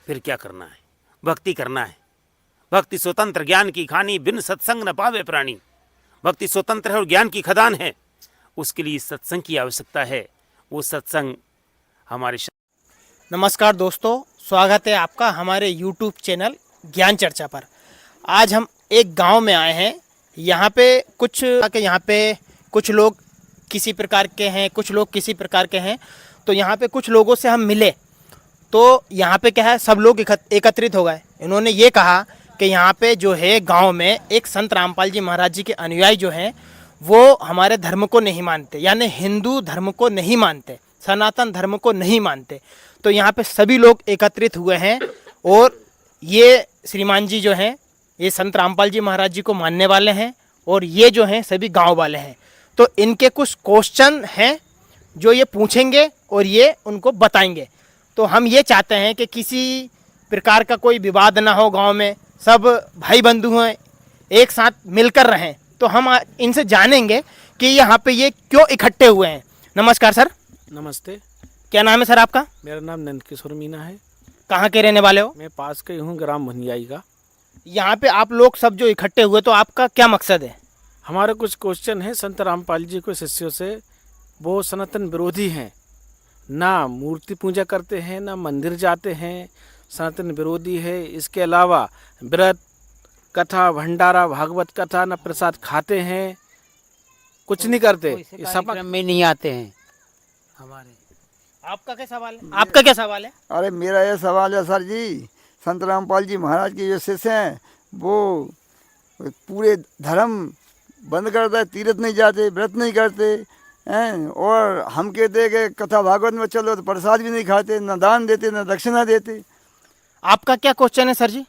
फिर क्या करना है? भक्ति करना है। भक्ति स्वतंत्र ज्ञान की खानी, बिन सत्संग न पावे प्राणी। भक्ति स्वतंत्र है और ज्ञान की खदान है। उसके लिए सत्संग की आवश्यकता है। वो सत्संग हमारे नमस्कार दोस्तों, स्वागत है आपका हमारे YouTube चैनल ज्ञान चर्चा पर। आज हम एक गांव में आए हैं। यहाँ पे कुछ लोग किसी प्रकार के हैं, कुछ लोग किसी प्रकार के हैं। तो यहाँ पे कुछ लोगों से हम मिले तो यहाँ पे क्या है, सब लोग एकत्रित हो गए। इन्होंने ये कहा कि यहाँ पे जो है गांव में एक संत रामपाल जी महाराज जी के अनुयायी जो हैं वो हमारे धर्म को नहीं मानते, यानी हिंदू धर्म को नहीं मानते, सनातन धर्म को नहीं मानते। तो यहाँ पे सभी लोग एकत्रित हुए हैं और ये श्रीमान जी जो हैं ये संत रामपाल जी महाराज जी को मानने वाले हैं और ये जो हैं सभी गांव वाले हैं। तो इनके कुछ क्वेश्चन हैं जो ये पूछेंगे और ये उनको बताएंगे। तो हम ये चाहते हैं कि किसी प्रकार का कोई विवाद ना हो, गांव में सब भाई बंधु हैं, एक साथ मिलकर रहें। तो हम इनसे जानेंगे कि यहाँ पे ये क्यों इकट्ठे हुए हैं। नमस्कार सर। नमस्ते। क्या नाम है सर आपका? मेरा नाम नंदकिशोर मीना है। कहाँ के रहने वाले हो? मैं पास का ही हूँ, ग्राम भनियाई का। यहाँ पे आप लोग सब जो इकट्ठे हुए तो आपका क्या मकसद है? हमारे कुछ क्वेश्चन है संत रामपाल जी के शिष्यों से। वो सनातन विरोधी हैं, ना मूर्ति पूजा करते हैं, ना मंदिर जाते हैं, सनातन विरोधी है। इसके अलावा व्रत, कथा, भंडारा, भागवत कथा, ना प्रसाद खाते हैं, कुछ नहीं करते। इस कार्यक्रम में नहीं आते हैं हमारे। आपका क्या सवाल है? आपका क्या सवाल है? अरे मेरा ये सवाल है सर जी, संत रामपाल जी महाराज के जो शिष्य हैं वो पूरे धर्म बंद करते, तीर्थ नहीं जाते, व्रत नहीं करते हैं, और हम कहते कि कथा भागवत में चलो तो प्रसाद भी नहीं खाते, न दान देते, न दक्षिणा देते। आपका क्या क्वेश्चन है सर जी?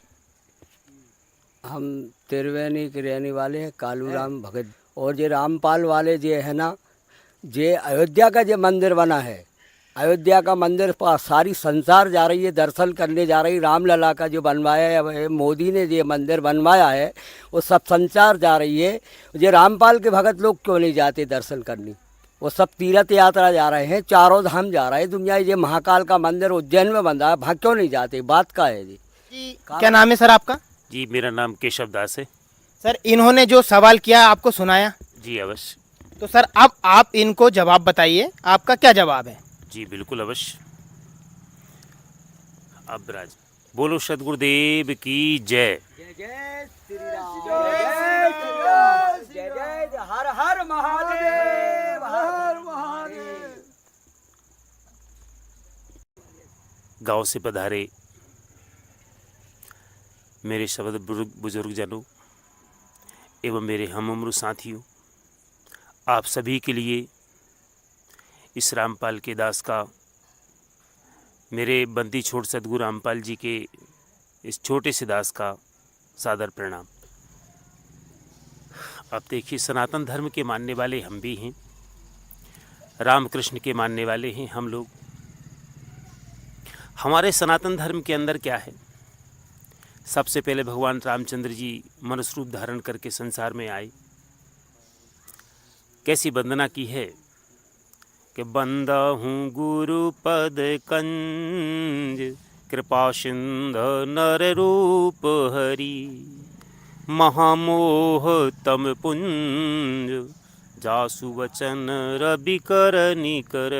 हम त्रिवेणी के रहने वाले हैं, कालू राम भगत। और ये रामपाल वाले जो है ना, ये अयोध्या का जो मंदिर बना है, अयोध्या का मंदिर पर सारी संसार जा रही है, दर्शन करने जा रही। रामलला का जो बनवाया है, मोदी ने जो मंदिर बनवाया है, वो सब संसार जा रही है। ये रामपाल के भगत लोग क्यों नहीं जाते दर्शन करने? वो सब तीर्थ यात्रा जा रहे हैं, चारों धाम जा रहे हैं दुनिया। ये महाकाल का मंदिर उज्जैन में बन रहा है, वहाँ क्यों नहीं जाते? बात का है जी। क्या नाम है सर आपका? जी, मेरा नाम केशव दास है। सर इन्होंने जो सवाल किया आपको सुनाया? जी अवश्य। तो सर अब आप इनको जवाब बताइए, आपका क्या जवाब है? जी बिल्कुल अवश्य। अब राज बोलो सदगुरुदेव की जय। जय जय श्री राम, जय श्री राम, जय जय हर हर महादेव, हर महादेव। गांव से पधारे मेरे शब्द बुजुर्ग जनों एवं मेरे हम उम्र साथियों, आप सभी के लिए इस रामपाल के दास का, मेरे बंदी छोड़ सदगुरु रामपाल जी के इस छोटे से दास का सादर प्रणाम। अब देखिए, सनातन धर्म के मानने वाले हम भी हैं, रामकृष्ण के मानने वाले हैं हम लोग। हमारे सनातन धर्म के अंदर क्या है? सबसे पहले भगवान रामचंद्र जी मनुष्य रूप धारण करके संसार में आए। कैसी वंदना की है कि बंदा हूँ गुरु पद कंज, कृपा सिंधु नर रूप हरि, महामोह तम पुंज, जासु वचन रवि कर निकर।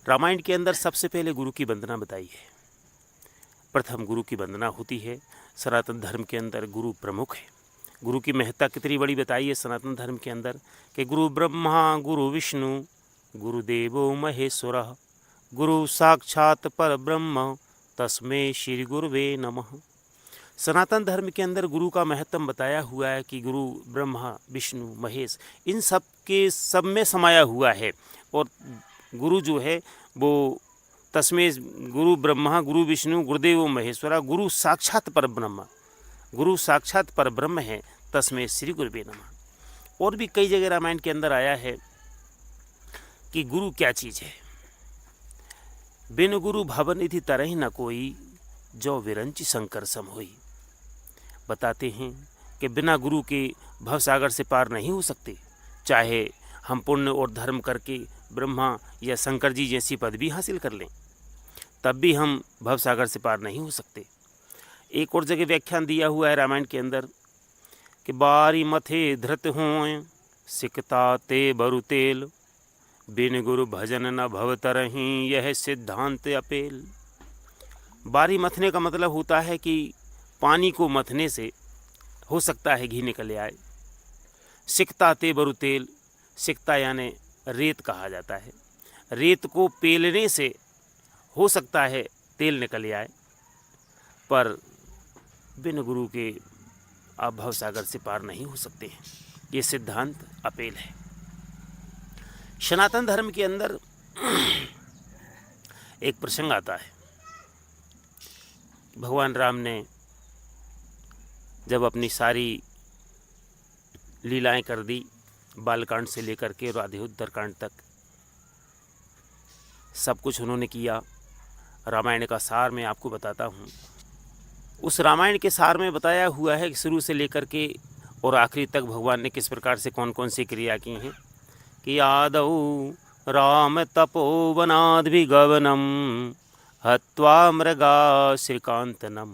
रामायण के अंदर सबसे पहले गुरु की वंदना बताई है। प्रथम गुरु की वंदना होती है। सनातन धर्म के अंदर गुरु प्रमुख है। गुरु की महत्ता कितनी बड़ी बताई है सनातन धर्म के अंदर कि गुरु ब्रह्मा गुरु विष्णु गुरुदेवो महेश्वरः, गुरु साक्षात पर ब्रह्म तस्मै श्री गुरुवे नमः। सनातन धर्म के अंदर गुरु का महत्व बताया हुआ है कि गुरु ब्रह्मा विष्णु महेश इन सब के सब में समाया हुआ है। और गुरु जो है वो तस्मै गुरु ब्रह्मा गुरु विष्णु गुरुदेव महेश्वरा, गुरु साक्षात पर ब्रह्म, गुरु साक्षात पर ब्रह्म है, तस्मै श्री गुरुवे नमः। और भी कई जगह रामायण के अंदर आया है कि गुरु क्या चीज़ है। बिन गुरु भवनिधि तरहि न कोई, जो विरंचि शंकर सम होई। बताते हैं कि बिना गुरु के भवसागर से पार नहीं हो सकते। चाहे हम पुण्य और धर्म करके ब्रह्मा या शंकर जी जैसी पदवी हासिल कर लें, तब भी हम भवसागर से पार नहीं हो सकते। एक और जगह व्याख्यान दिया हुआ है रामायण के अंदर कि बारी मथे धृत हों सिकता ते बरु तेल, बिन गुरु भजन न भव तरहीं यह सिद्धांत अपेल। बारी मथने का मतलब होता है कि पानी को मथने से हो सकता है घी निकल आए। सिकता ते बरु तेल, सिकता यानी रेत कहा जाता है, रेत को पेलने से हो सकता है तेल निकल आए, पर बिन गुरु के आप भवसागर से पार नहीं हो सकते हैं। ये सिद्धांत अपेल है। सनातन धर्म के अंदर एक प्रसंग आता है। भगवान राम ने जब अपनी सारी लीलाएं कर दी, बालकांड से लेकर के राधे उत्तरकांड तक सब कुछ उन्होंने किया। रामायण का सार मैं आपको बताता हूँ। उस रामायण के सार में बताया हुआ है कि शुरू से लेकर के और आखिरी तक भगवान ने किस प्रकार से कौन कौन सी क्रिया की हैं। कि आदौ राम तपोवनाद्विगवनं हत्वा मृगा श्रीकांतनम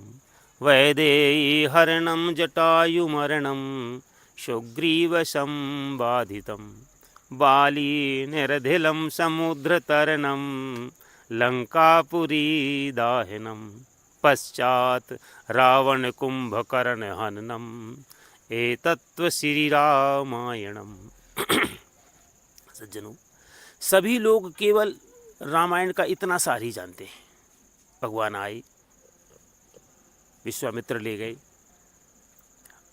वैदेही हरणं जटायुमरणं सुग्रीवसंबाधितं बाली निरधिलं समुद्रतरणं लंकापुरी दाहनं पश्चात रावण कुंभकर्ण हननम एतत्व श्री रामायणम। सज्जनों, सभी लोग केवल रामायण का इतना सार ही जानते हैं। भगवान आए, विश्वामित्र ले गए,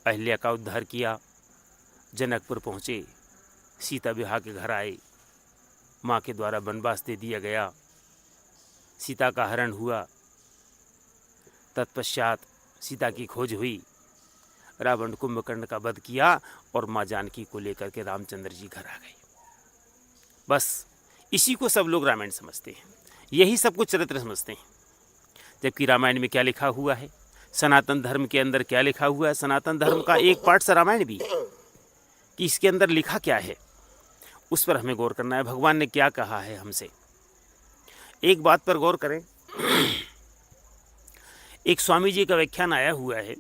अहिल्या का उद्धार किया, जनकपुर पहुँचे, सीता विवाह के घर आए, माँ के द्वारा वनवास दे दिया गया, सीता का हरण हुआ, तत्पश्चात सीता की खोज हुई, रावण कुंभकर्ण का वध किया और माँ जानकी को लेकर के रामचंद्र जी घर आ गए। बस इसी को सब लोग रामायण समझते हैं, यही सब कुछ चरित्र समझते हैं। जबकि रामायण में क्या लिखा हुआ है, सनातन धर्म के अंदर क्या लिखा हुआ है, सनातन धर्म का एक पार्ट से रामायण भी है कि इसके अंदर लिखा क्या है, उस पर हमें गौर करना है। भगवान ने क्या कहा है हमसे, एक बात पर गौर करें। एक स्वामी जी का व्याख्यान आया हुआ है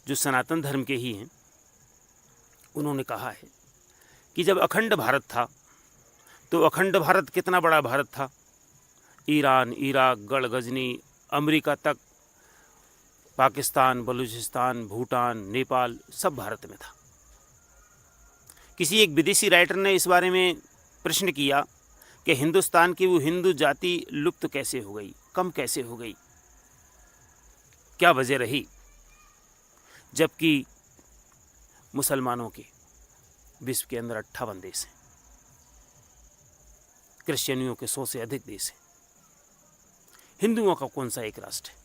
जो सनातन धर्म के ही हैं। उन्होंने कहा है कि जब अखंड भारत था तो अखंड भारत कितना बड़ा भारत था, ईरान, इराक, गढ़ गजनी, अमेरिका तक, पाकिस्तान, बलूचिस्तान, भूटान, नेपाल सब भारत में था। किसी एक विदेशी राइटर ने इस बारे में प्रश्न किया कि हिंदुस्तान की वो हिंदू जाति लुप्त कैसे हो गई, कम कैसे हो गई, क्या वजह रही, जबकि मुसलमानों के विश्व के अंदर 58 देश हैं, क्रिश्चियनियों के 100 से अधिक देश हैं, हिंदुओं का कौन सा एक राष्ट्र है।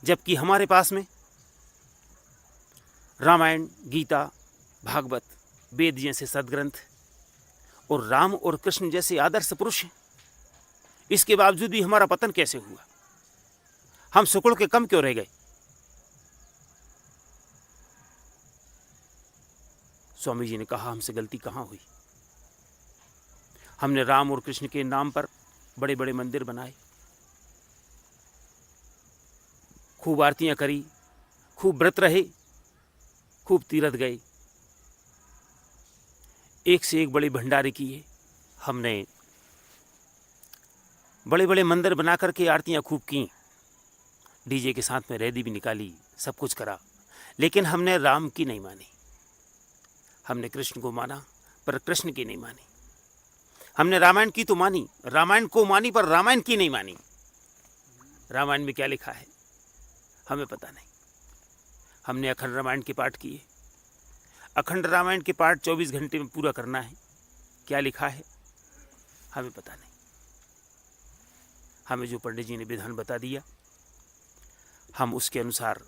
जबकि हमारे पास में रामायण, गीता, भागवत, वेद जैसे सदग्रंथ और राम और कृष्ण जैसे आदर्श पुरुष हैं। इसके बावजूद भी हमारा पतन कैसे हुआ, हम सुकुड़ के कम क्यों रह गए। स्वामी जी ने कहा हमसे गलती कहाँ हुई। हमने राम और कृष्ण के नाम पर बड़े बड़े मंदिर बनाए, खूब आरतियां करी, खूब व्रत रहे, खूब तीर्थ गए, एक से एक बड़े भंडारे किए, हमने बड़े बड़े मंदिर बना करके आरतियां खूब की, डीजे के साथ में रैली भी निकाली, सब कुछ करा, लेकिन हमने राम की नहीं मानी। हमने कृष्ण को माना पर कृष्ण की नहीं मानी। हमने रामायण की तो मानी, रामायण को मानी पर रामायण की नहीं मानी। रामायण में क्या लिखा है हमें पता नहीं। हमने अखंड रामायण के पाठ किए, अखंड रामायण के पाठ 24 घंटे में पूरा करना है, क्या लिखा है हमें पता नहीं। हमें जो पंडित जी ने विधान बता दिया, हम उसके अनुसार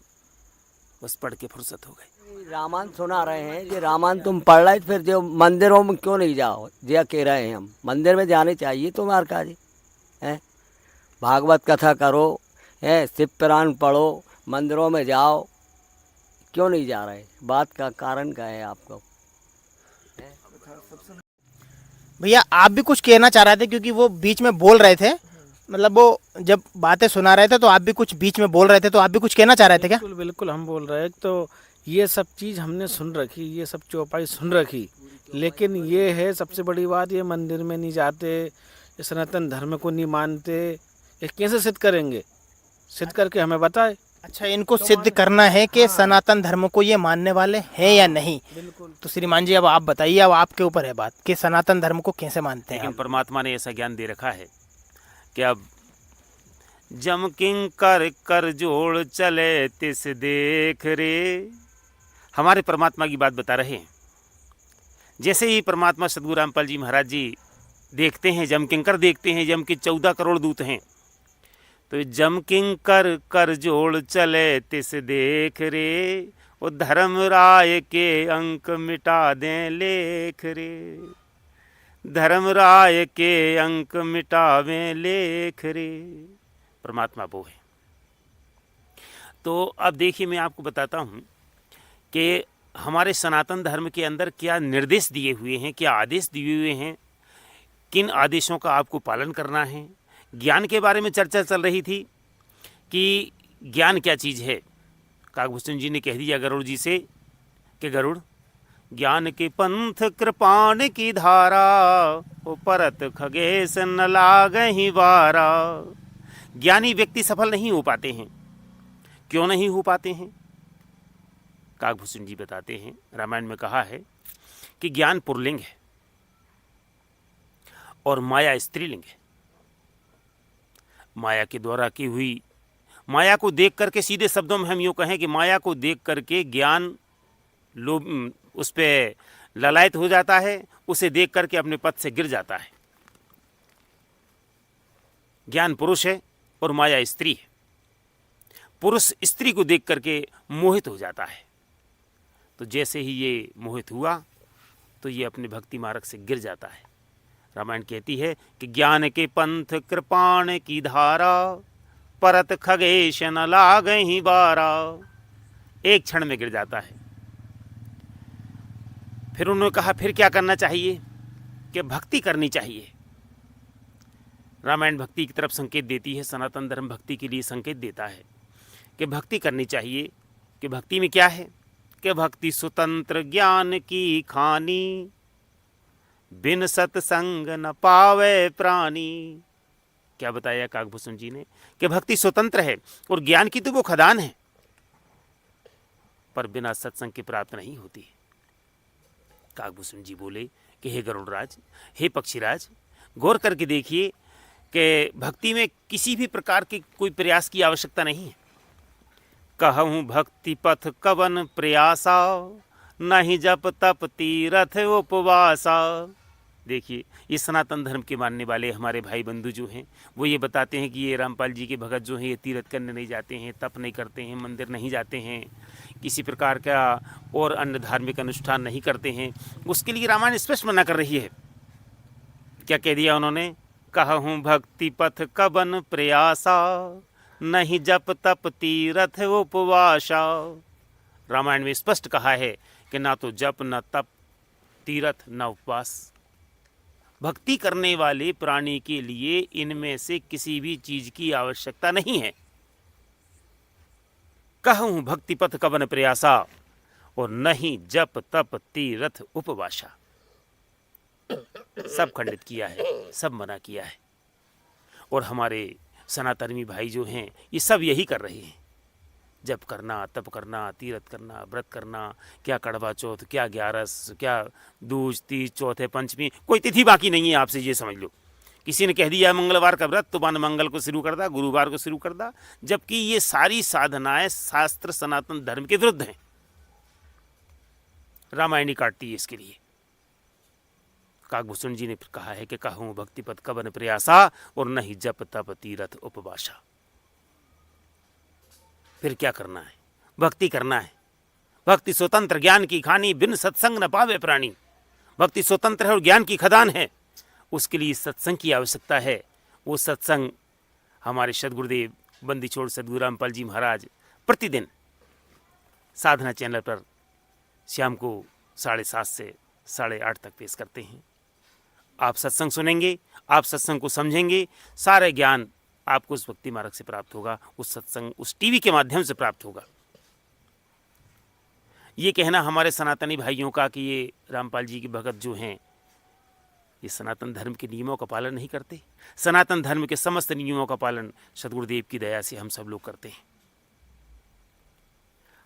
बस पढ़ के फुर्सत हो गई। रामायण सुना रहे हैं, ये रामायण तुम पढ़ रहे, फिर जो मंदिरों में क्यों नहीं जाओ, ये कह रहे हैं हम मंदिर में जाने चाहिए तुम्हारे का जी है, भागवत कथा करो, है शिव पुराण पढ़ो, मंदिरों में जाओ, क्यों नहीं जा रहे, बात का कारण क्या है आपको। भैया आप भी कुछ कहना चाह रहे थे, क्योंकि वो बीच में बोल रहे थे मतलब वो जब बातें सुना रहे थे तो आप भी कुछ बीच में बोल रहे थे, तो आप भी कुछ कहना चाह रहे थे क्या? बिल्कुल बिल्कुल हम बोल रहे हैं तो ये सब चीज़ हमने सुन रखी, ये सब चौपाई सुन रखी, लेकिन ये है सबसे बड़ी बात, ये मंदिर में नहीं जाते, ये सनातन धर्म को नहीं मानते, ये कैसे सिद्ध करेंगे? सिद्ध करके हमें बताए। अच्छा, इनको सिद्ध करना है कि सनातन धर्म को ये मानने वाले हैं या नहीं। बिल्कुल। तो श्रीमान जी अब आप बताइए, अब आपके ऊपर है बात कि सनातन धर्म को कैसे मानते हैं लेकिन आप? परमात्मा ने ऐसा ज्ञान दे रखा है कि अब जम किंकर कर जोड़ चले तिस देख रे। हमारे परमात्मा की बात बता रहे हैं। जैसे ही परमात्मा सद्गुरु रामपाल जी महाराज जी देखते हैं, जम किंकर देखते हैं, जम के 14 करोड़ दूत हैं, तो जम किंकर कर जोड़ चले तिस देख रे, वो धर्म राय के अंक मिटा दें लेख रे, धर्म राय के अंक मिटावें लेख रे। परमात्मा वो है। तो अब देखिए, मैं आपको बताता हूँ कि हमारे सनातन धर्म के अंदर क्या निर्देश दिए हुए हैं, क्या आदेश दिए हुए हैं, किन आदेशों का आपको पालन करना है। ज्ञान के बारे में चर्चा चल रही थी कि ज्ञान क्या चीज़ है। काकभूषण जी ने कह दिया गरुड़ जी से कि गरुड़, ज्ञान के पंथ कृपाण की धारा, ओ परत खगेश न लागहि वारा। ज्ञानी व्यक्ति सफल नहीं हो पाते हैं। क्यों नहीं हो पाते हैं? काकभूषण जी बताते हैं, रामायण में कहा है कि ज्ञान पुल्लिंग है और माया स्त्रीलिंग है। माया के द्वारा की हुई, माया को देख करके, सीधे शब्दों में हम यूँ कहें कि माया को देख करके ज्ञान लोभ उस पर ललायत हो जाता है, उसे देख करके अपने पद से गिर जाता है। ज्ञान पुरुष है और माया स्त्री है। पुरुष स्त्री को देख करके मोहित हो जाता है, तो जैसे ही ये मोहित हुआ तो ये अपने भक्ति मार्ग से गिर जाता है। रामायण कहती है कि ज्ञान के पंथ कृपाण की धारा, परत खगेश न लागहि बारा। एक क्षण में गिर जाता है। फिर उन्होंने कहा फिर क्या करना चाहिए? कि भक्ति करनी चाहिए। रामायण भक्ति की तरफ संकेत देती है, सनातन धर्म भक्ति के लिए संकेत देता है कि भक्ति करनी चाहिए। कि भक्ति में क्या है? कि भक्ति स्वतंत्र ज्ञान की खानी, बिन सत्संग न पावे प्राणी। क्या बताया काकभूषण जी ने? कि भक्ति स्वतंत्र है और ज्ञान की तो वो खदान है, पर बिना सत्संग के प्राप्त नहीं होती। काकभूषण जी बोले कि हे गरुड़राज, हे पक्षीराज, गौर करके देखिए कि भक्ति में किसी भी प्रकार के कोई प्रयास की आवश्यकता नहीं है। कहूँ भक्ति पथ कवन प्रयासा, नहीं जप तप तीरथ उपवासा। देखिए, ये सनातन धर्म के मानने वाले हमारे भाई बंधु जो हैं, वो ये बताते हैं कि ये रामपाल जी के भगत जो हैं, ये तीर्थ करने नहीं जाते हैं, तप नहीं करते हैं, मंदिर नहीं जाते हैं, किसी प्रकार का और अन्य धार्मिक अनुष्ठान नहीं करते हैं। उसके लिए रामायण स्पष्ट मना कर रही है। क्या कह दिया उन्होंने? कहूँ भक्ति पथ कवन प्रयासा, नहीं जप तप तीरथ उपवासा। रामायण में स्पष्ट कहा है कि ना तो जप, न तप, तीरथ, न उपवास। भक्ति करने वाले प्राणी के लिए इनमें से किसी भी चीज की आवश्यकता नहीं है। कहूँ भक्ति पथ कवन प्रयासा, और नहीं जप तप तीरथ उपवासा। सब खंडित किया है, सब मना किया है। और हमारे सनातनी भाई जो हैं, ये सब यही कर रहे हैं। जप करना, तप करना, तीर्थ करना, व्रत करना, क्या कड़वा चौथ, क्या ग्यारस, क्या दूज, तीज, चौथे, पंचमी, कोई तिथि बाकी नहीं है। आपसे ये समझ लो, किसी ने कह दिया मंगलवार का व्रत, तो मान मंगल को शुरू कर दा, गुरुवार को शुरू कर दा, जबकि ये सारी साधनाएं शास्त्र सनातन धर्म के विरुद्ध हैं। रामायणी काटती है इसके लिए। काकभूषण जी ने फिर कहा है कि कहूँ भक्ति पथ कवन प्रयासा, और नहीं जप तप तीरथ उपवासा। फिर क्या करना है? भक्ति करना है। भक्ति स्वतंत्र ज्ञान की खानी, बिन सत्संग न पावे प्राणी। भक्ति स्वतंत्र है और ज्ञान की खदान है। उसके लिए सत्संग की आवश्यकता है। वो सत्संग हमारे सदगुरुदेव बंदी छोड़ सदगुरु रामपाल जी महाराज प्रतिदिन साधना चैनल पर शाम को 7:30 से 8:30 तक पेश करते हैं। आप सत्संग सुनेंगे, आप सत्संग को समझेंगे, सारे ज्ञान आपको उस भक्ति मार्ग से प्राप्त होगा, उस सत्संग, उस टीवी के माध्यम से प्राप्त होगा। ये कहना हमारे सनातनी भाइयों का कि ये रामपाल जी की भगत जो हैं ये सनातन धर्म के नियमों का पालन नहीं करते। सनातन धर्म के समस्त नियमों का पालन सद्गुरुदेव की दया से हम सब लोग करते हैं।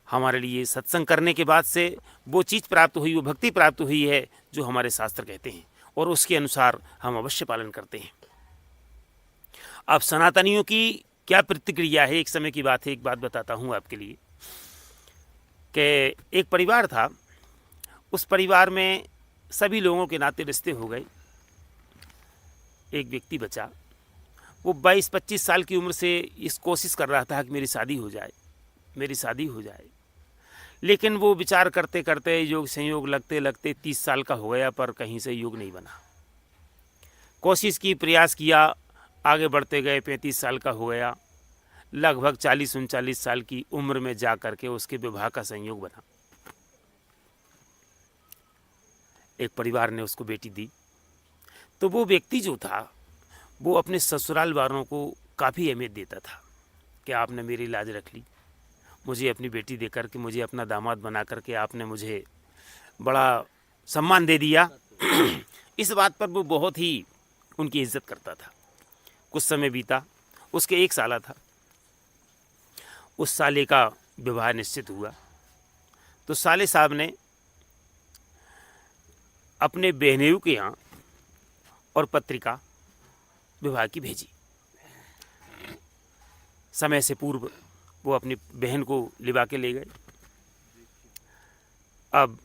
हमारे लिए सत्संग करने के बाद से वो चीज़ प्राप्त हुई, वो भक्ति प्राप्त हुई है जो हमारे शास्त्र कहते हैं, और उसके अनुसार हम अवश्य पालन करते हैं। अब सनातनियों की क्या प्रतिक्रिया है, एक समय की बात है, एक बात बताता हूँ आपके लिए कि एक परिवार था, उस परिवार में सभी लोगों के नाते रिश्ते हो गए। एक व्यक्ति बचा, वो 22-25 साल की उम्र से इस कोशिश कर रहा था कि मेरी शादी हो जाए, मेरी शादी हो जाए, लेकिन वो विचार करते करते योग संयोग लगते लगते 30 साल का हो गया, पर कहीं से योग नहीं बना। कोशिश की, प्रयास किया, आगे बढ़ते गए, 35 साल का हो गया, लगभग 40-39 साल की उम्र में जा करके उसके विवाह का संयोग बना। एक परिवार ने उसको बेटी दी। तो वो व्यक्ति जो था वो अपने ससुराल वालों को काफ़ी अहमियत देता था कि आपने मेरी लाज रख ली, मुझे अपनी बेटी दे करके, मुझे अपना दामाद बना करके आपने मुझे बड़ा सम्मान दे दिया। इस बात पर वो बहुत ही उनकी इज्जत करता था। कुछ समय बीता, उसके 1 साला था, उस साले का विवाह निश्चित हुआ। तो साले साहब ने अपने बहनेऊ के यहाँ और पत्रिका विवाह की भेजी। समय से पूर्व वो अपनी बहन को लिवा के ले गए। अब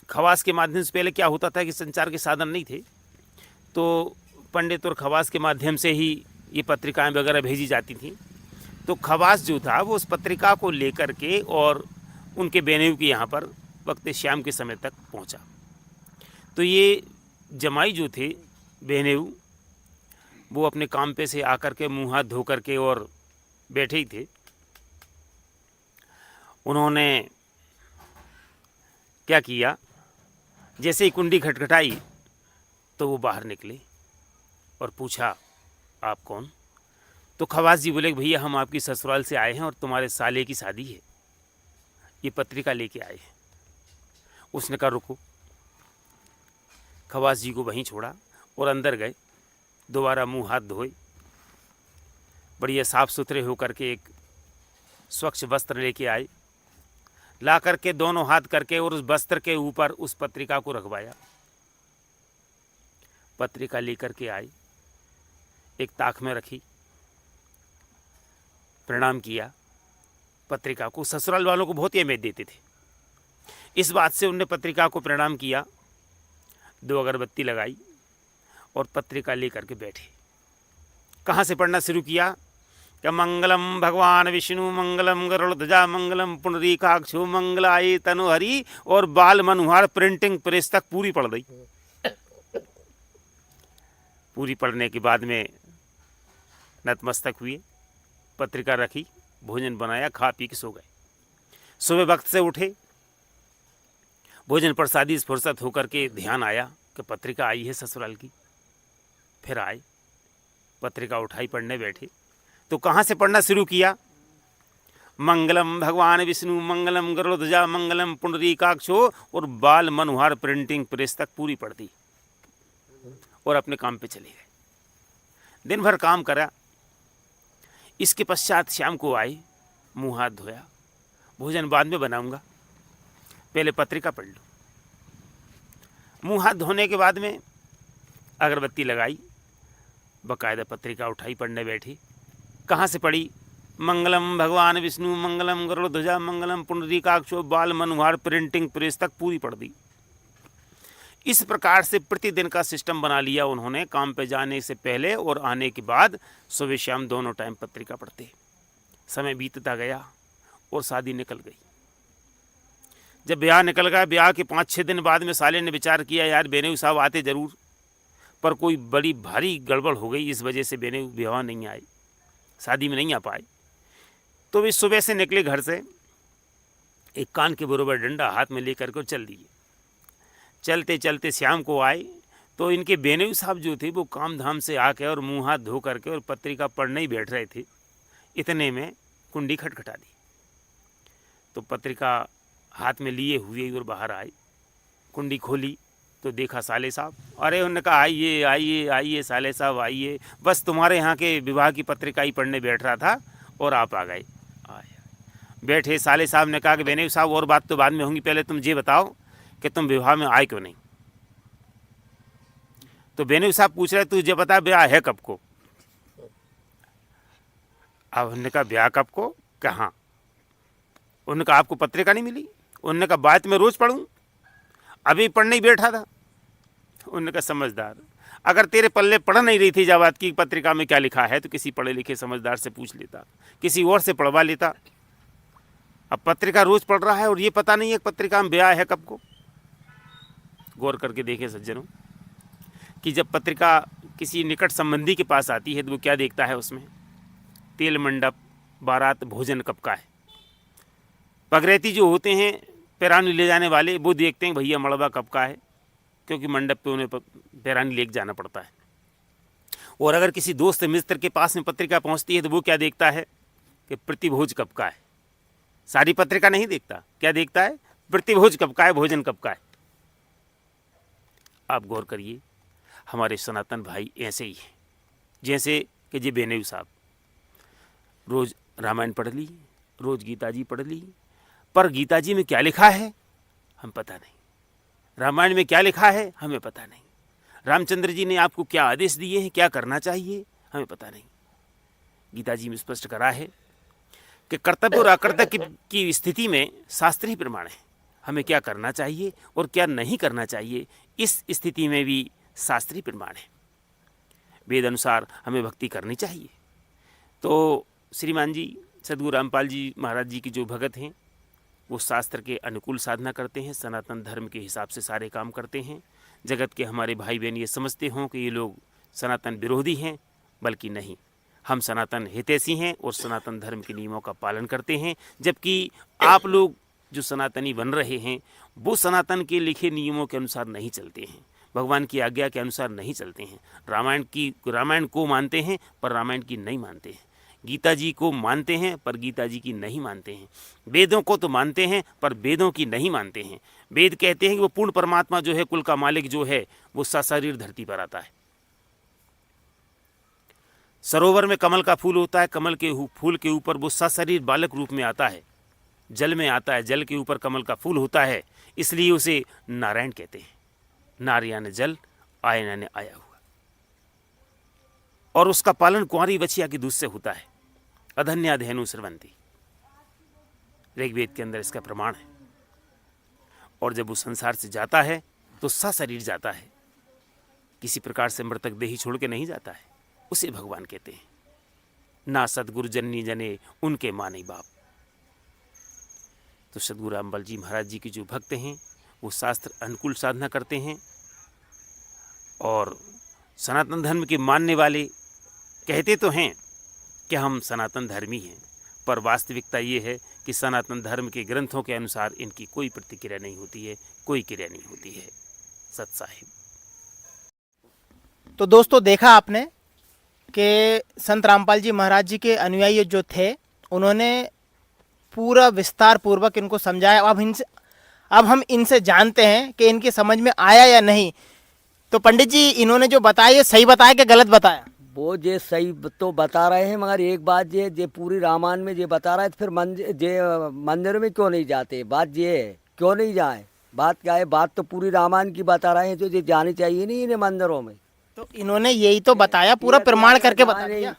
खवास के माध्यम से, पहले क्या होता था कि संचार के साधन नहीं थे, तो पंडित और खवास के माध्यम से ही ये पत्रिकाएं वगैरह भेजी जाती थी। तो खवास जो था वो उस पत्रिका को लेकर के और उनके बहनेऊ के यहाँ पर वक्त शाम के समय तक पहुँचा। तो ये जमाई जो थे बहनेऊ, वो अपने काम पे से आकर के मुँह हाथ धो करके और बैठे ही थे। उन्होंने क्या किया, जैसे ही कुंडी खटखटाई तो वो बाहर निकले और पूछा, आप कौन? तो खवास जी बोले, भैया हम आपकी ससुराल से आए हैं और तुम्हारे साले की शादी है, ये पत्रिका लेके आए हैं। उसने कहा रुको। खवास जी को वहीं छोड़ा और अंदर गए, दोबारा मुंह हाथ धोए, बढ़िया साफ सुथरे होकर के एक स्वच्छ वस्त्र लेके आए, ला करके दोनों हाथ करके और उस वस्त्र के ऊपर उस पत्रिका को रखवाया। पत्रिका लेकर के आए, एक ताक में रखी, प्रणाम किया। पत्रिका को ससुराल वालों को बहुत ही अहमियत देते थे, इस बात से उनने पत्रिका को प्रणाम किया, 2 अगरबत्ती लगाई और पत्रिका लेकर के बैठे। कहाँ से पढ़ना शुरू किया कि मंगलम भगवान विष्णु मंगलम गरुड़ध्वजा मंगलम पुंडरीकाक्षो मंगलाय तनुहरि, और बाल मनोहर प्रिंटिंग प्रेस तक पूरी पढ़ दी। पूरी पढ़ने के बाद में नतमस्तक हुए, पत्रिका रखी, भोजन बनाया, खा पी के सो गए। सुबह वक्त से उठे, भोजन प्रसादी से फुर्सत होकर के ध्यान आया कि पत्रिका आई है ससुराल की। फिर आए, पत्रिका उठाई, पढ़ने बैठे। तो कहाँ से पढ़ना शुरू किया? मंगलम भगवान विष्णु मंगलम गरुड़ध्वजा मंगलम पुंडरीकाक्षो, और बाल मनोहर प्रिंटिंग प्रेस तक पूरी पढ़ दी और अपने काम पे चले गए। दिन भर काम करा। इसके पश्चात शाम को आए, मुँह हाथ धोया, भोजन बाद में बनाऊंगा, पहले पत्रिका पढ़ लो। मुँह हाथ धोने के बाद में अगरबत्ती लगाई, बाकायदा पत्रिका उठाई, पढ़ने बैठी। कहाँ से पढ़ी? मंगलम भगवान विष्णु मंगलम गरुड़ध्वजा मंगलम पुंडरीकाक्षो बाल मनोहर प्रिंटिंग प्रेस तक पूरी पढ़ दी। इस प्रकार से प्रतिदिन का सिस्टम बना लिया उन्होंने। काम पे जाने से पहले और आने के बाद सुबह शाम दोनों टाइम पत्रिका पढ़ते। समय बीतता गया और शादी निकल गई। जब ब्याह निकल गया, ब्याह के 5-6 दिन बाद में साले ने विचार किया, यार बेनेऊ साहब आते ज़रूर, पर कोई बड़ी भारी गड़बड़ हो गई, इस वजह से बेनेऊ ब्याह नहीं आए, शादी में नहीं आ पाए। तो वे सुबह से निकले घर से, एक कान के बरोबर डंडा हाथ में लेकर के चल दिए। चलते चलते शाम को आए तो इनके बेनऊ साहब जो थे वो काम धाम से आके और मुंह हाथ धो करके और पत्रिका पढ़ने ही बैठ रहे थे। इतने में कुंडी खटखटा दी। तो पत्रिका हाथ में लिए हुए और बाहर आए। कुंडी खोली तो देखा साले साहब। अरे उन्होंने कहा आइए आइए आइए साले साहब आइए, बस तुम्हारे यहाँ के विवाह की पत्रिका ही पढ़ने बैठ रहा था और आप आ गए। बैठे साले साहब ने कहा कि बेनऊ साहब और बात तो बाद में होंगी, पहले तुम ये बताओ कि तुम विवाह में आए क्यों नहीं। तो बेनऊ साहब पूछ रहे तुझे बता ब्याह है कब को। अब उन्होंने कहा ब्याह कब को, कहाँ। उन्होंने कहा आपको पत्रिका नहीं मिली। उन्होंने कहा बात मैं रोज पढ़ूं, अभी पढ़ने ही बैठा था। उन्होंने कहा समझदार, अगर तेरे पल्ले पढ़ नहीं रही थी जाबाद की पत्रिका में क्या लिखा है तो किसी पढ़े लिखे समझदार से पूछ लेता, किसी और से पढ़वा लेता। अब पत्रिका रोज पढ़ रहा है और ये पता नहीं है पत्रिका में ब्याह है कब को। गौर करके देखें सज्जनों कि जब पत्रिका किसी निकट संबंधी के पास आती है तो वो क्या देखता है उसमें, तेल मंडप, बारात, भोजन कब का है। पगरैती जो होते हैं पैरानी ले जाने वाले वो देखते हैं भैया मड़वा कब का है, क्योंकि मंडप पे उन्हें पैरानी लेके जाना पड़ता है। और अगर किसी दोस्त मित्र के पास में पत्रिका पहुंचती है तो वो क्या देखता है कि प्रतिभोज कब का है। सारी पत्रिका नहीं देखता, क्या देखता है, प्रतिभोज कब का है, भोजन कब का है। आप गौर करिए, हमारे सनातन भाई ऐसे ही हैं जैसे कि जी बेनऊ साहब रोज़ रामायण पढ़ ली, रोज़ गीता जी पढ़ ली, पर गीता जी में क्या लिखा है हम पता नहीं, रामायण में क्या लिखा है हमें पता नहीं, रामचंद्र जी ने आपको क्या आदेश दिए हैं, क्या करना चाहिए हमें पता नहीं। गीता जी में स्पष्ट करा है कि कर्तव्य और अकर्तव्य की स्थिति में शास्त्रीय प्रमाण है, हमें क्या करना चाहिए और क्या नहीं करना चाहिए, इस स्थिति में भी शास्त्रीय प्रमाण है। वेद अनुसार हमें भक्ति करनी चाहिए। तो श्रीमान जी सद्गुरु रामपाल जी महाराज जी की जो भगत हैं वो शास्त्र के अनुकूल साधना करते हैं, सनातन धर्म के हिसाब से सारे काम करते हैं। जगत के हमारे भाई बहन ये समझते हों कि ये लोग सनातन विरोधी हैं, बल्कि नहीं, हम सनातन हितैषी हैं और सनातन धर्म के नियमों का पालन करते हैं। जबकि आप लोग जो सनातनी बन रहे हैं वो सनातन के लिखे नियमों के अनुसार नहीं चलते हैं, भगवान की आज्ञा के अनुसार नहीं चलते हैं। रामायण को मानते हैं पर रामायण की नहीं मानते हैं, गीता जी को मानते हैं पर गीता जी की नहीं मानते हैं, वेदों को तो मानते हैं पर वेदों की नहीं मानते हैं। वेद कहते हैं कि वो पूर्ण परमात्मा जो है, कुल का मालिक जो है, वो सशरीर धरती पर आता है। सरोवर में कमल का फूल होता है, कमल के फूल के ऊपर वो सशरीर बालक रूप में आता है, जल में आता है, जल के ऊपर कमल का फूल होता है, इसलिए उसे नारायण कहते हैं। नारायण जल आयन आया हुआ, और उसका पालन कुंवारी बछिया के दूध से होता है। अधन्या धेनु स्रवंती, ऋग्वेद के अंदर इसका प्रमाण है। और जब वो संसार से जाता है तो सशरीर जाता है, किसी प्रकार से मृतक देही छोड़ के नहीं जाता है, उसे भगवान कहते हैं। ना सतगुरु जननी जने उनके माँ नहीं बाप। तो सद्गुरु रामपाल जी महाराज जी के जो भक्त हैं वो शास्त्र अनुकूल साधना करते हैं और सनातन धर्म के मानने वाले कहते तो हैं कि हम सनातन धर्मी हैं, पर वास्तविकता ये है कि सनातन धर्म के ग्रंथों के अनुसार इनकी कोई प्रतिक्रिया नहीं होती है, कोई क्रिया नहीं होती है। सत साहिब। तो दोस्तों देखा आपने कि संत रामपाल जी महाराज जी के अनुयायी जो थे उन्होंने पूरा विस्तार पूर्वक इनको समझाया। अब हम इनसे जानते हैं कि इनकी समझ में आया या नहीं। तो पंडित जी इन्होंने जो बताया ये सही बताया कि गलत बताया? वो जे सही तो बता रहे हैं, मगर एक बात ये पूरी रामायण में ये बता रहा है, तो फिर मंदिर में क्यों नहीं जाते? बात ये है, क्यों नहीं जाए? बात क्या है? बात तो पूरी रामायण की बता रहे हैं, तो ये जानी चाहिए नहीं इन्हें मंदिरों में। तो इन्होंने यही तो बताया, पूरा प्रमाण करके बता दिया।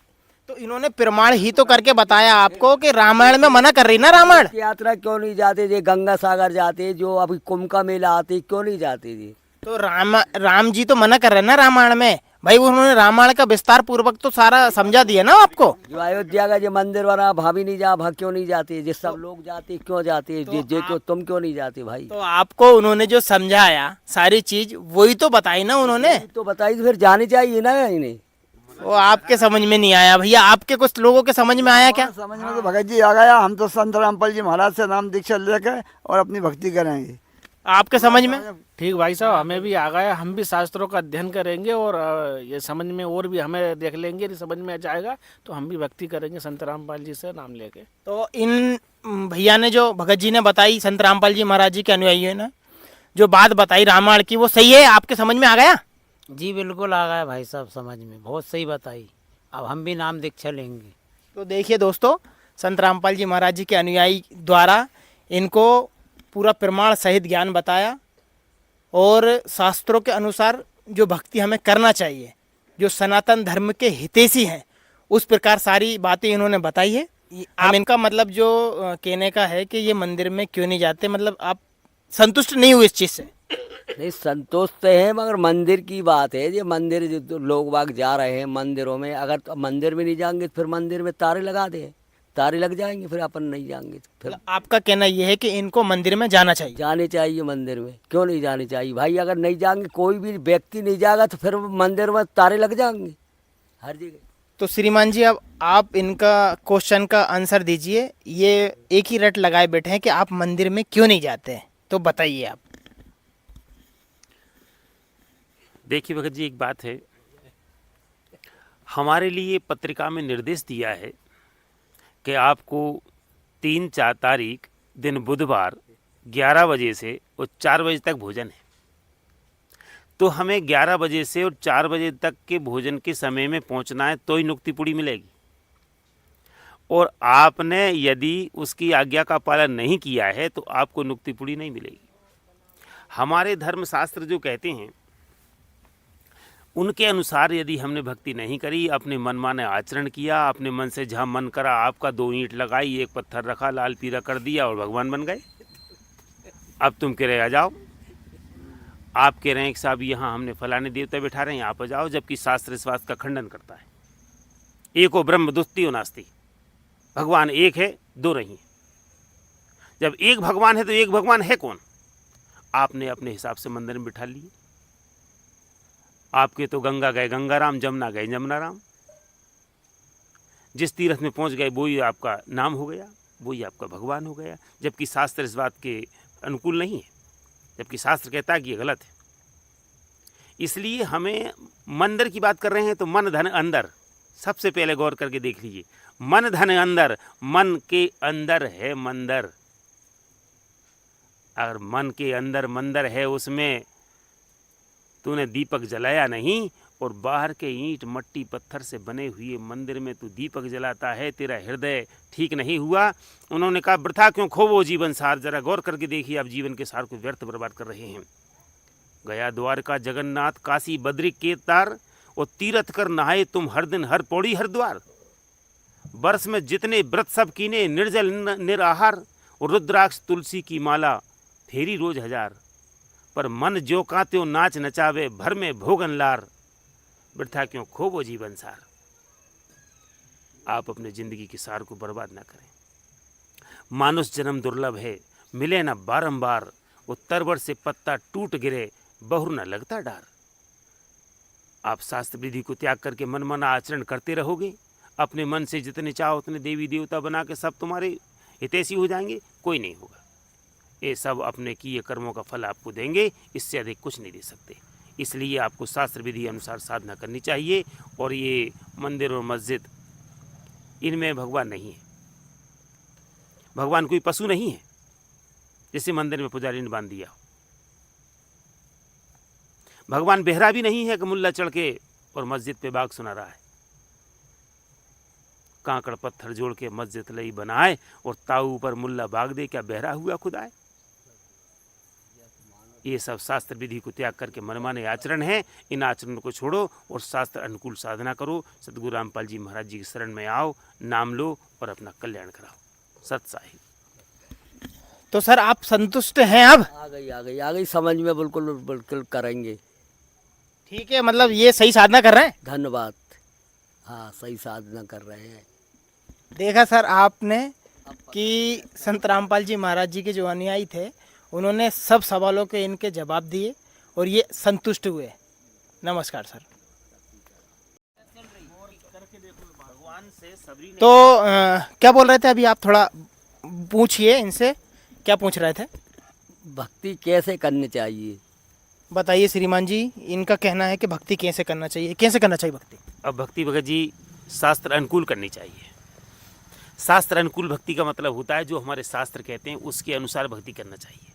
तो इन्होंने प्रमाण ही तो करके बताया आपको कि रामायण में मना कर रही ना। रामायण यात्रा क्यों नहीं जाते? जे गंगा सागर जाते, जो अभी कुंभ का मेला आते, क्यों नहीं जाते जी? तो राम जी तो मना कर रहे हैं ना रामायण में भाई। उन्होंने रामायण का विस्तार पूर्वक तो सारा समझा दिया ना आपको। जो अयोध्या का जो मंदिर बना, भाभी नहीं जा, भा क्यों नहीं जाते? जिस सब लोग जाते क्यों जाते? तो तुम क्यों नहीं जाते भाई? तो आपको उन्होंने जो समझाया सारी चीज वही तो बताई ना उन्होंने। तो बताई, तो फिर जानी चाहिए ना इन्हें। वो आपके समझ में नहीं आया भैया, आपके कुछ लोगों के समझ में आया क्या? समझ में तो भगत जी आ गया। हम तो संत रामपाल जी महाराज से नाम दीक्षा लेकर और अपनी भक्ति करेंगे। आपके समझ में? ठीक भाई साहब, हमें भी आ गया, हम भी शास्त्रों का अध्ययन करेंगे और ये समझ में और भी हमें देख लेंगे, यदि समझ में आ जाएगा तो हम भी भक्ति करेंगे संत रामपाल जी से नाम लेके। तो इन भैया ने जो भगत जी ने बताई, संत रामपाल जी महाराज जी के अनुयायियों ने जो बात बताई रामायण की, वो सही है? आपके समझ में आ गया? जी बिल्कुल आ गया भाई साहब समझ में, बहुत सही बताई। अब हम भी नाम दीक्षा लेंगे। तो देखिए दोस्तों, संत रामपाल जी महाराज जी के अनुयायी द्वारा इनको पूरा प्रमाण सहित ज्ञान बताया और शास्त्रों के अनुसार जो भक्ति हमें करना चाहिए, जो सनातन धर्म के हितैषी हैं, उस प्रकार सारी बातें इन्होंने बताई है। हम इनका मतलब जो कहने का है कि ये मंदिर में क्यों नहीं जाते, मतलब आप संतुष्ट नहीं हुए इस चीज़ से? नहीं, संतोष तो है, मगर मंदिर की बात है। ये मंदिर जो लोग बाग जा रहे हैं मंदिरों में, अगर तो मंदिर में नहीं जाएंगे तो फिर मंदिर में तारे लगा दे, तारे लग जाएंगे, फिर अपन नहीं जाएंगे तो फिर आपका कहना यह है कि इनको मंदिर में जाना चाहिए? जाने चाहिए मंदिर में, क्यों नहीं जाने चाहिए भाई? अगर नहीं जाएंगे, कोई भी व्यक्ति नहीं जाएगा तो फिर मंदिर में तारे लग जाएंगे हर जगह। तो श्रीमान जी, अब आप इनका क्वेश्चन का आंसर दीजिए। ये एक ही रट लगाए बैठे हैं कि आप मंदिर में क्यों नहीं जाते हैं, तो बताइए आप। देखिए भगत जी, एक बात है, हमारे लिए पत्रिका में निर्देश दिया है कि आपको 3-4 तारीख दिन बुधवार 11 बजे से और 4 बजे तक भोजन है। तो हमें 11 बजे से और 4 बजे तक के भोजन के समय में पहुंचना है, तो ही नुक्ति पुड़ी मिलेगी। और आपने यदि उसकी आज्ञा का पालन नहीं किया है तो आपको नुक्ति पुड़ी नहीं मिलेगी। हमारे धर्मशास्त्र जो कहते हैं उनके अनुसार यदि हमने भक्ति नहीं करी, अपने मनमाने आचरण किया, अपने मन से जहाँ मन करा आपका 2 ईंट लगाई, 1 पत्थर रखा, लाल पीला कर दिया और भगवान बन गए। अब तुम कह रहे आ जाओ, आप कह रहे हैं कि साहब यहाँ हमने फलाने देवता बैठा रहे हैं, आप आ जाओ, जबकि शास्त्र इस बात का खंडन करता है। एको ब्रह्म द्वितीयो नास्ति, भगवान एक है, 2 नहीं। जब एक भगवान है तो एक भगवान है कौन? आपने अपने हिसाब से मंदिर में बिठा लिए। आपके तो गंगा गए गंगाराम, जमुना गए जमुनाराम। जिस तीर्थ में पहुंच गए वही आपका नाम हो गया, वही आपका भगवान हो गया, जबकि शास्त्र इस बात के अनुकूल नहीं है, जबकि शास्त्र कहता है कि ये गलत है। इसलिए हमें मंदिर की बात कर रहे हैं तो मन धन अंदर, सबसे पहले गौर करके देख लीजिए, मन धन अंदर, मन के अंदर है मंदिर। अगर मन के अंदर मंदिर है, उसमें तूने दीपक जलाया नहीं और बाहर के ईंट मट्टी पत्थर से बने हुए मंदिर में तू दीपक जलाता है, तेरा हृदय ठीक नहीं हुआ। उन्होंने कहा वृथा क्यों खोवो जीवन सार, जरा गौर करके देखिए, आप जीवन के सार को व्यर्थ बर्बाद कर रहे हैं। गया द्वारका जगन्नाथ काशी बद्री केदार, और तीर्थ कर नहाए तुम हर दिन हर पौड़ी हरिद्वार। वर्ष में जितने व्रत सब कीने, निर्जल निराहार, और रुद्राक्ष तुलसी की माला फेरी रोज 1000। पर मन जो का त्यों नाच नचावे, भर में भोगन लार, वृथा क्यों खोवो जीवन सार। आप अपने जिंदगी के सार को बर्बाद ना करें। मानुष जन्म दुर्लभ है, मिले न बारंबार, उत्तर वर्ष से पत्ता टूट गिरे, बहुर न लगता डार। आप शास्त्र विधि को त्याग करके मनमाना आचरण करते रहोगे, अपने मन से जितने चाहो उतने देवी देवता बना के सब तुम्हारे हितैषी हो जाएंगे, कोई नहीं होगा। ये सब अपने किए कर्मों का फल आपको देंगे, इससे अधिक कुछ नहीं दे सकते। इसलिए आपको शास्त्र विधि अनुसार साधना करनी चाहिए। और ये मंदिर और मस्जिद, इनमें भगवान नहीं है। भगवान कोई पशु नहीं है जिसे मंदिर में पुजारी ने बांध दिया। भगवान बेहरा भी नहीं है कि मुल्ला चढ़ के और मस्जिद पे बाग सुना रहा है। कांकड़ पत्थर जोड़ के मस्जिद लई बनाए और ताऊ पर मुल्ला बाग दे, क्या बहरा हुआ खुदाए? ये सब शास्त्र विधि को त्याग करके मनमाने आचरण है। इन आचरणों को छोड़ो और शास्त्र अनुकूल साधना करो। सतगुरु रामपाल जी महाराज जी की शरण में आओ, नाम लो और अपना कल्याण कराओ। सत साहिब। तो सर आप संतुष्ट हैं अब? आ गई समझ में, बिल्कुल बिल्कुल करेंगे। ठीक है, मतलब ये सही साधना कर रहे हैं? धन्यवाद। हाँ, सही साधना कर रहे हैं। देखा सर आपने कि संत रामपाल जी महाराज जी के जो अनुयायी थे, उन्होंने सब सवालों के इनके जवाब दिए और ये संतुष्ट हुए। नमस्कार सर। तो क्या बोल रहे थे अभी आप? थोड़ा पूछिए इनसे, क्या पूछ रहे थे? भक्ति कैसे करनी चाहिए? बताइए श्रीमान जी, इनका कहना है कि भक्ति कैसे करना चाहिए, कैसे करना चाहिए भक्ति? अब भक्ति भगत जी शास्त्र अनुकूल करनी चाहिए। शास्त्र अनुकूल भक्ति का मतलब होता है जो हमारे शास्त्र कहते हैं उसके अनुसार भक्ति करना चाहिए।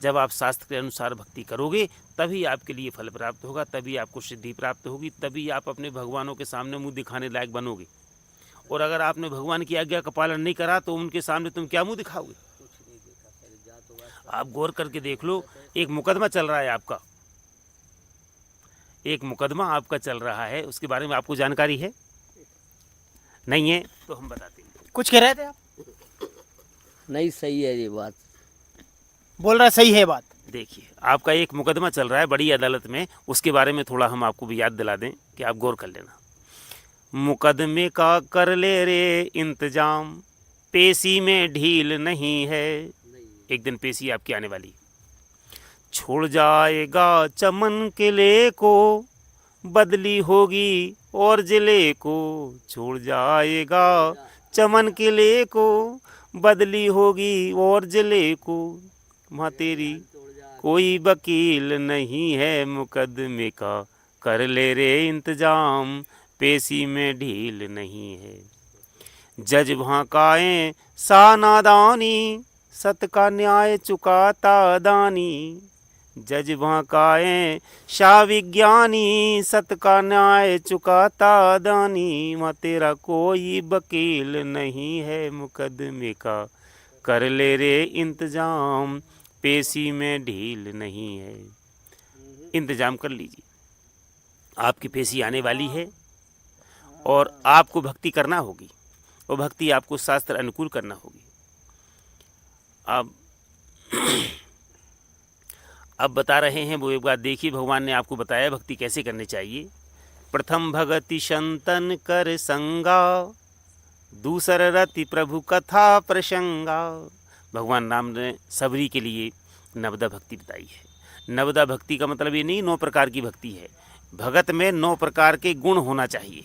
जब आप शास्त्र के अनुसार भक्ति करोगे तभी आपके लिए फल प्राप्त होगा, तभी आपको सिद्धि प्राप्त होगी, तभी आप अपने भगवानों के सामने मुंह दिखाने लायक बनोगे। और अगर आपने भगवान की आज्ञा का पालन नहीं करा तो उनके सामने तुम क्या मुंह दिखाओगे? आप गौर करके देख लो, एक मुकदमा चल रहा है आपका, एक मुकदमा आपका चल रहा है, उसके बारे में आपको जानकारी है? नहीं है तो हम बताते हैं। कुछ कह रहे थे आप? नहीं, सही है ये बात। बोल रहा सही है बात। देखिए, आपका एक मुकदमा चल रहा है बड़ी अदालत में, उसके बारे में थोड़ा हम आपको भी याद दिला दें कि आप गौर कर लेना। मुकदमे का कर ले रे इंतजाम, पेशी में ढील नहीं है। एक दिन पेशी आपकी आने वाली। छोड़ जाएगा चमन किले को, बदली होगी और जिले को। छोड़ जाएगा चमन किले को, बदली होगी और जिले को। वहाँ तेरी कोई वकील नहीं है, मुकदमे का कर ले रे इंतजाम, पेशी में ढील नहीं है। जज वहाँ काए सा नादानी, सत का न्याय चुकाता दानी। जज वहाँ काए शाह विज्ञानी, सत का न्याय चुकाता दानी। वहाँ तेरा कोई वकील नहीं है, मुकदमे का कर ले रे इंतजाम, पेशी में ढील नहीं है। इंतजाम कर लीजिए, आपकी पेशी आने वाली है और आपको भक्ति करना होगी, और भक्ति आपको शास्त्र अनुकूल करना होगी। अब बता रहे हैं वो एक बात देखिए, भगवान ने आपको बताया भक्ति कैसे करनी चाहिए। प्रथम भगति संतन कर संगा, दूसर रति प्रभु कथा प्रसंगा। भगवान राम ने सबरी के लिए नवदा भक्ति बताई है। नवदा भक्ति का मतलब ये नहीं 9 प्रकार की भक्ति है, भगत में 9 प्रकार के गुण होना चाहिए।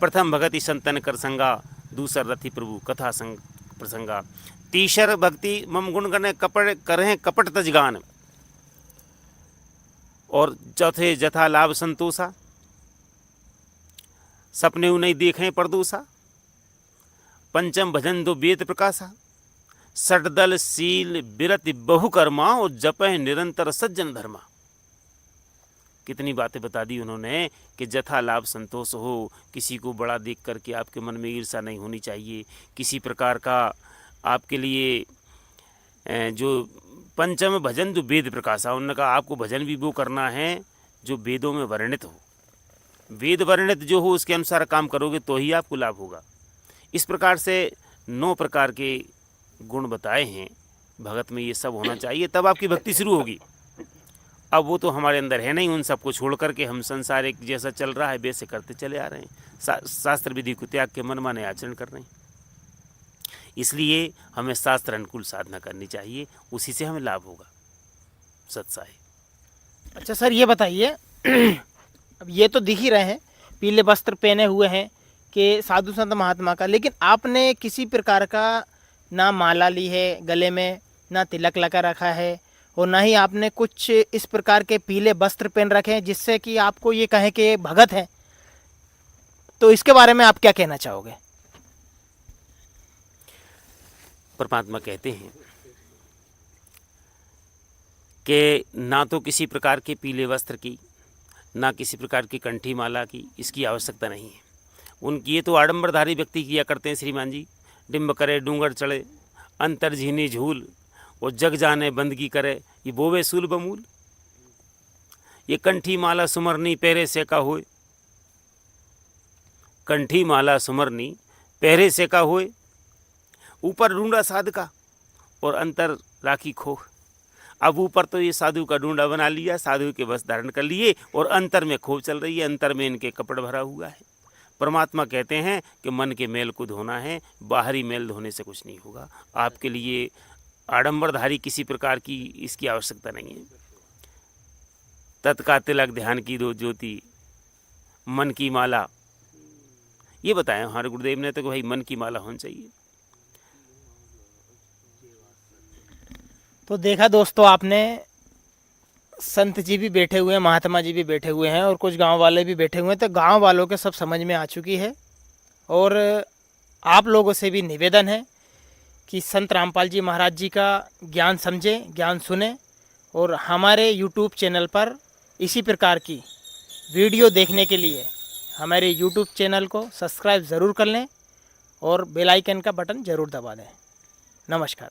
प्रथम भगति संतन कर संगा, दूसर रति प्रभु कथा प्रसंगा, तीसर भक्ति मम गुण गणे कपट करें कपट तजगान, और चौथे जथा लाभ संतोषा, सपने उन्हें देखें परदोषा। पंचम भजन दो वेद प्रकाशा, षटदल शील बिरति बहुकर्मा, और जपे निरंतर सज्जन धर्मा। कितनी बातें बता दी उन्होंने कि जथा लाभ संतोष हो, किसी को बड़ा देख करके आपके मन में ईर्षा नहीं होनी चाहिए, किसी प्रकार का आपके लिए जो पंचम भजन जो वेद प्रकाशा, उन्होंने कहा आपको भजन भी वो करना है जो वेदों में वर्णित हो। वेद वर्णित जो हो उसके अनुसार काम करोगे तो ही आपको लाभ होगा। इस प्रकार से 9 प्रकार के गुण बताए हैं भगत में, ये सब होना चाहिए, तब आपकी भक्ति शुरू होगी। अब वो तो हमारे अंदर है नहीं, उन सबको छोड़ करके हम संसार एक जैसा चल रहा है वैसे करते चले आ रहे हैं, शास्त्र विधि को त्याग के मनमाने आचरण कर रहे हैं। इसलिए हमें शास्त्र अनुकूल साधना करनी चाहिए, उसी से हमें लाभ होगा। सत्साई। अच्छा सर, ये बताइए अब ये तो दिख ही रहे हैं, पीले वस्त्र पहने हुए हैं कि साधु संत महात्मा का, लेकिन आपने किसी प्रकार का ना माला ली है गले में, ना तिलक लगा रखा है, और ना ही आपने कुछ इस प्रकार के पीले वस्त्र पहन रखे हैं जिससे कि आपको ये कहें कि भगत है। तो इसके बारे में आप क्या कहना चाहोगे? परमात्मा कहते हैं कि ना तो किसी प्रकार के पीले वस्त्र की, ना किसी प्रकार की कंठी माला की, इसकी आवश्यकता नहीं है। उनकी ये तो आडंबरधारी व्यक्ति किया करते हैं श्रीमान जी। डिम्ब करे डूंगर चढ़े, अंतर झीनी झूल, और जग जाने बंदगी करे, ये बोवे सूल बमूल। ये कंठी माला सुमरनी पहरे से का होए, कंठी माला सुमरनी पहरे से का होए। ऊपर ढूंढा साध का और अंतर राखी खोह। अब ऊपर तो ये साधु का ढूंढा बना लिया, साधु के वस्त्र धारण कर लिए, और अंतर में खोह चल रही है, अंतर में इनके कपड़ भरा हुआ है। परमात्मा कहते हैं कि मन के मेल को धोना है, बाहरी मेल धोने से कुछ नहीं होगा। आपके लिए आडंबरधारी किसी प्रकार की इसकी आवश्यकता नहीं है। तत्का तिलक ध्यान की दो ज्योति, मन की माला, ये बताया हमारे गुरुदेव ने तो कि भाई मन की माला होनी चाहिए। तो देखा दोस्तों आपने, संत जी भी बैठे हुए हैं, महात्मा जी भी बैठे हुए हैं और कुछ गांव वाले भी बैठे हुए हैं। तो गांव वालों के सब समझ में आ चुकी है और आप लोगों से भी निवेदन है कि संत रामपाल जी महाराज जी का ज्ञान समझें, ज्ञान सुने और हमारे यूट्यूब चैनल पर इसी प्रकार की वीडियो देखने के लिए हमारे यूट्यूब चैनल को सब्सक्राइब ज़रूर कर लें और बेल आइकन का बटन ज़रूर दबा दें। नमस्कार।